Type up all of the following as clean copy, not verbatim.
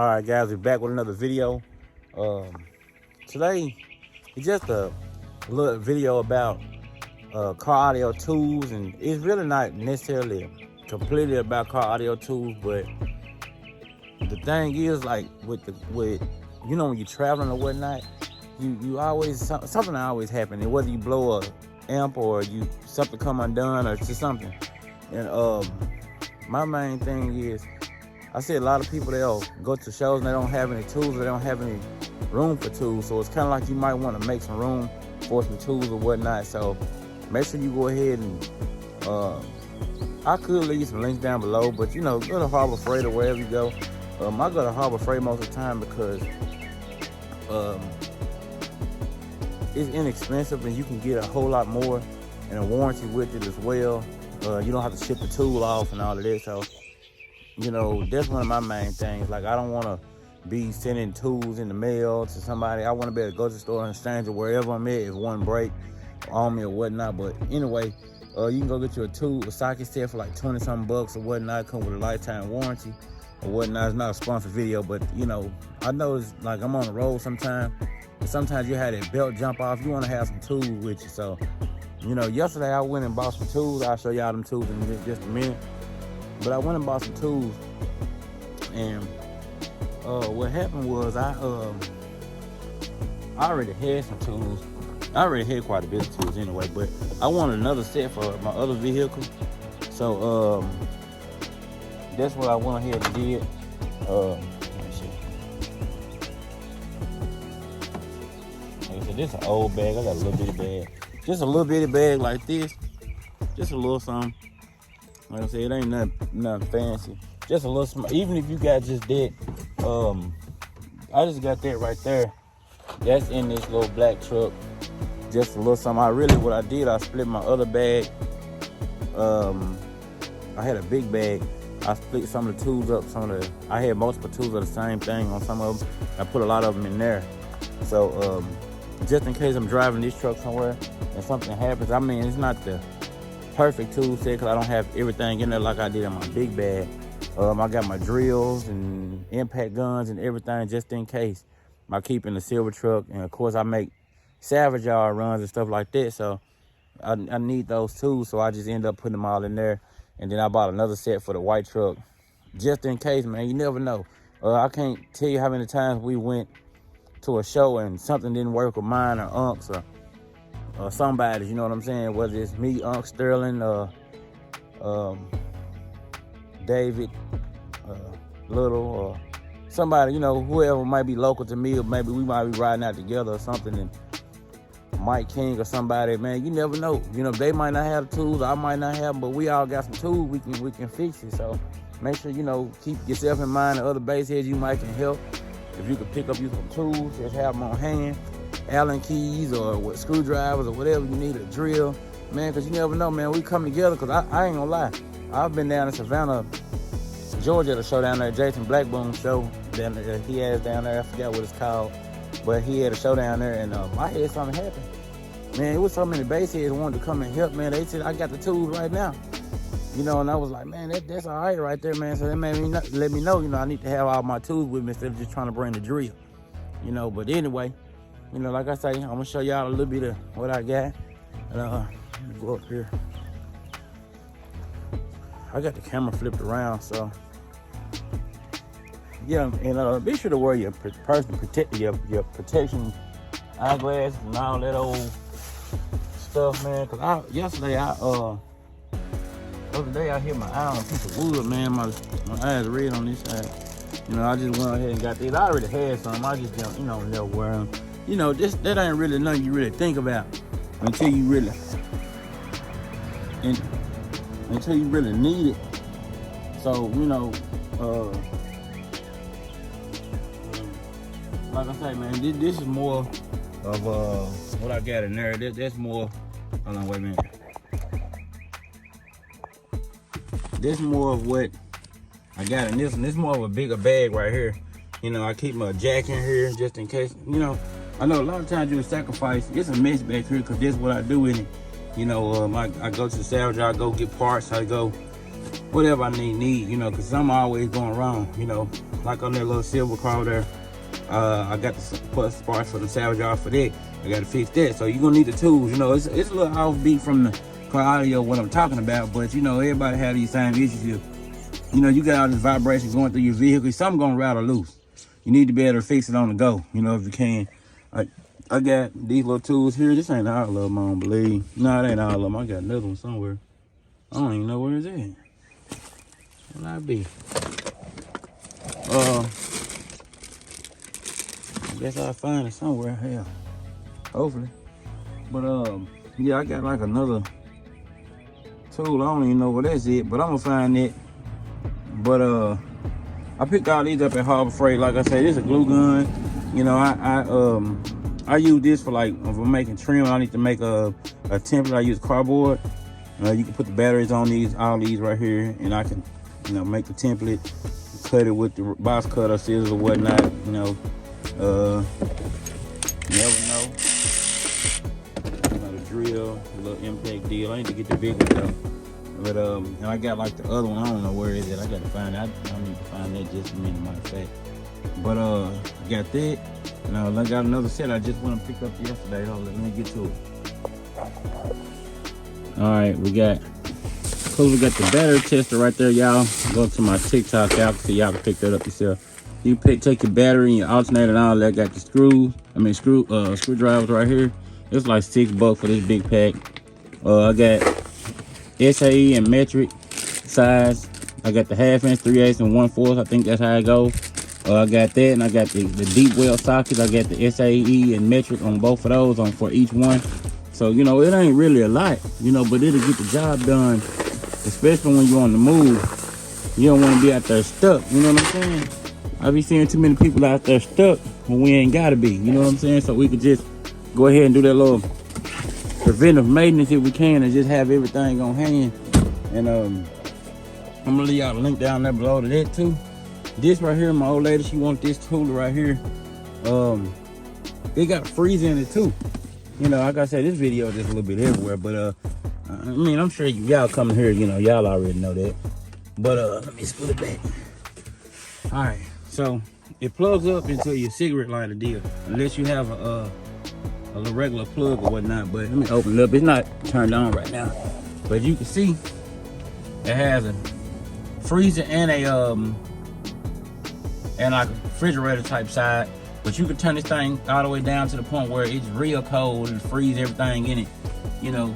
All right, guys, we're back with another video. Today it's just a little video about car audio tools, and it's really not necessarily completely about car audio tools, but the thing is, like with you know, when you're traveling or whatnot, you always something always happen, and whether you blow a amp or something come undone or just something. And my main thing is, I see a lot of people, they'll go to shows and they don't have any tools, or they don't have any room for tools. So it's kind of like you might want to make some room for some tools or whatnot. So make sure you go ahead and I could leave some links down below, but you know, go to Harbor Freight or wherever you go. I go to Harbor Freight most of the time because it's inexpensive and you can get a whole lot more and a warranty with it as well. You don't have to ship the tool off and all of that. So, you know, that's one of my main things. Like, I don't want to be sending tools in the mail to somebody. I want to be able to go to the store and exchange it wherever I'm at if one break on me or whatnot. But anyway, you can go get you a socket set for like 20-something bucks or whatnot. Come with a lifetime warranty or whatnot. It's not a sponsored video, but you know, I notice, like, I'm on the road sometimes. Sometimes you have that belt jump off. You want to have some tools with you. So, you know, yesterday I went and bought some tools. I'll show y'all them tools in just a minute. But I went and bought some tools, and what happened was I already had some tools. I already had quite a bit of tools anyway, but I wanted another set for my other vehicle. So that's what I went ahead and did. Let me see. Like I said, this is an old bag. I got a little bitty bag. Just a little bitty bag like this. Just a little something. Like I said, it ain't nothing fancy. Just a little small. Even if you got just that, I just got that right there. That's in this little black truck. Just a little something. What I did, I split my other bag. I had a big bag. I split some of the tools up. I had multiple tools of the same thing on some of them. I put a lot of them in there. So just in case I'm driving this truck somewhere and something happens, I mean, it's not the perfect tool set because I don't have everything in there like I did in my big bag. I got my drills and impact guns and everything just in case. I keep in the silver truck, and of course I make salvage yard runs and stuff like that, so I need those tools, so I just end up putting them all in there. And then I bought another set for the white truck just in case, man. You never know. I can't tell you how many times we went to a show and something didn't work with mine or Unc's or somebody, you know what I'm saying? Whether it's me, Unc Sterling, David, Little, or somebody, you know, whoever might be local to me, or maybe we might be riding out together or something, and Mike King or somebody, man, you never know. You know, they might not have the tools, I might not have them, but we all got some tools, we can fix it. So make sure, you know, keep yourself in mind, the other bass heads you might can help. If you can pick up you some tools, just have them on hand. Allen keys or what, screwdrivers or whatever you need, a drill, man, because you never know, man. We come together, because I ain't gonna lie, I've been down in Savannah, Georgia at a show down there, Jason Blackburn show down there, he has down there, I forgot what it's called, but he had a show down there, and I had something happen, man. It was so many bass heads wanted to come and help, man. They said, I got the tools right now, you know, and I was like, man, that's all right right there, man. So that made me let me know, you know, I need to have all my tools with me instead of just trying to bring the drill, you know. But anyway, you know, like I say, I'm gonna show y'all a little bit of what I got. And let me go up here. I got the camera flipped around, so yeah. And be sure to wear your your protection eyeglasses and all that old stuff, man. Cause yesterday the other day I hit my eye on a piece of wood, man. My eyes red on this side. You know, I just went ahead and got these. I already had some. I just don't, you know, never wear them. You know, that ain't really nothing you really think about until you really need it. So, you know, like I say, man, this is more of what I got in there. That's more. Hold on, wait a minute. This more of what I got in this one. This more of a bigger bag right here. You know, I keep my jack in here just in case. You know, I know a lot of times you would sacrifice. It's a mess back here because this is what I do in it. You know, I go to the salvage, I go get parts, I go whatever I need, you know, because I'm always going wrong, you know. Like on that little silver car there, I got the plus parts for the salvage off for that. I got to fix that. So you're going to need the tools, you know. It's a little offbeat from the car audio, what I'm talking about, but, you know, everybody have these same issues here. You know, you got all this vibration going through your vehicle. Something going to rattle loose. You need to be able to fix it on the go, you know, if you can. I got these little tools here. This ain't all of them, I don't believe. No, it ain't all of them. I got another one somewhere. I don't even know where it's at. Where'll I be? I guess I'll find it somewhere. Hell, hopefully. But yeah, I got like another tool. I don't even know what that's it, but I'm gonna find it. But I picked all these up at Harbor Freight. Like I said, this is a glue gun. You know, I use this for like if I'm making trim. I need to make a template. I use cardboard. You can put the batteries on these, all these right here, and I can, you know, make the template, cut it with the box cutter, scissors or whatnot. You know, never know. You know, the drill, a little impact deal. I need to get the big one though. But and I got like the other one. I don't know where is it. I got to find it. I need to find that just a minute, matter of fact. But I got that. Now I got another set I just went and picked up yesterday. Hold on, let me get to it. All right, we got the battery tester right there, y'all. Go to my TikTok, y'all can see, y'all can pick that up yourself. You take your battery and your alternator and all that. Got the screwdrivers right here. It's like $6 for this big pack. I got SAE and metric size. I got the 1/2 inch, 3/8, and 1/4. I think that's how it goes. I got that, and I got the deep well sockets. I got the SAE and metric on both of those for each one. So, you know, it ain't really a lot, you know, but it'll get the job done, especially when you're on the move. You don't want to be out there stuck, you know what I'm saying? I be seeing too many people out there stuck when we ain't got to be, you know what I'm saying? So we could just go ahead and do that little preventive maintenance if we can and just have everything on hand. And I'm going to leave y'all a link down there below to that too. This right here, my old lady, she wants this tool right here. It got a freezer in it too. You know, like I said, this video is just a little bit everywhere, but I mean, I'm sure y'all coming here, you know, y'all already know that. But let me split it back. All right, so it plugs up into your cigarette lighter deal, unless you have a regular plug or whatnot. But let me open it up. It's not turned on right now, but you can see it has a freezer and like a refrigerator type side. But you can turn this thing all the way down to the point where it's real cold and freeze everything in it. You know,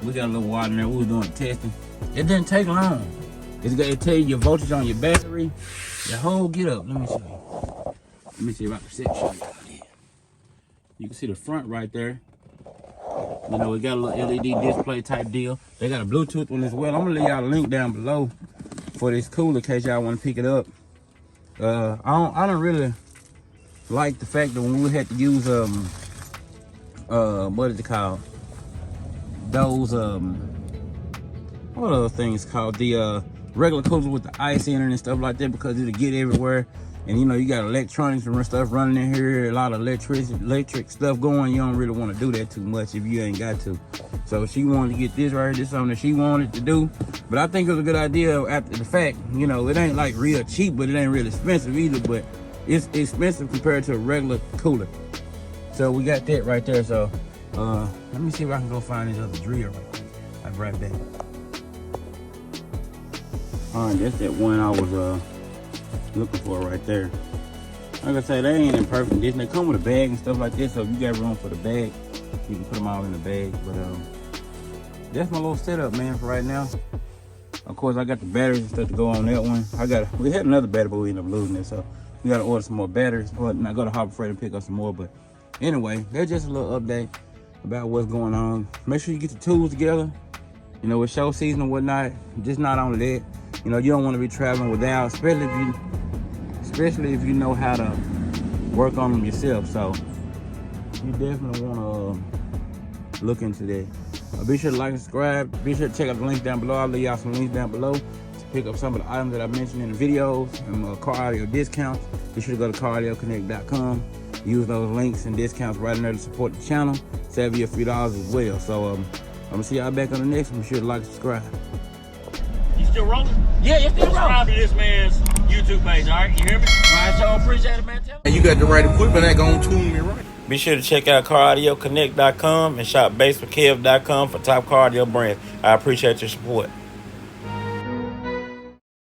we got a little water in there. We was doing testing. It didn't take long. It's gonna tell you your voltage on your battery, the whole get up. Let me see. Let me see if I can show you. You can see the front right there. You know, we got a little LED display type deal. They got a Bluetooth one as well. I'm gonna leave y'all a link down below for this cooler in case y'all want to pick it up. I don't really like the fact that when we had to use what is it called? Those what are those things called? The regular coolers with the ice in it and stuff like that, because it'll get everywhere. And you know, you got electronics and stuff running in here, a lot of electric stuff going. You don't really want to do that too much if you ain't got to. So she wanted to get this right here. This is something that she wanted to do. But I think it was a good idea after the fact. You know, it ain't like real cheap, but it ain't real expensive either. But it's expensive compared to a regular cooler. So we got that right there. So let me see if I can go find this other drill right quick. I'll be right back. All right, that's that one I was looking for right there. Like I said, they ain't in perfect condition. They come with a bag and stuff like this, so if you got room for the bag, you can put them all in the bag. But that's my little setup, man, for right now. Of course, I got the batteries and stuff to go on that one. We had another battery, but we ended up losing it, so we gotta order some more batteries. Or not, go to Harbor Freight and pick up some more. But anyway, that's just a little update about what's going on. Make sure you get the tools together. You know, with show season and whatnot. Just not only that, you know, you don't want to be traveling without, especially if you know how to work on them yourself. So you definitely want to look into that. Be sure to like and subscribe. Be sure to check out the links down below. I'll leave y'all some links down below to pick up some of the items that I mentioned in the videos and car audio discounts. Be sure to go to caraudioConnect.com. Use those links and discounts right in there to support the channel. Save you a few dollars as well. So I'm gonna see y'all back on the next one. Be sure to like and subscribe. still rolling? Yeah, it's still rolling. Subscribe to this man's YouTube page, all right? You hear me? I sure appreciate it, man. And you got the right equipment that gonna tune me right. Be sure to check out CarAudioConnect.com and shop BASSWITHKEV.com for top car audio brands. I appreciate your support.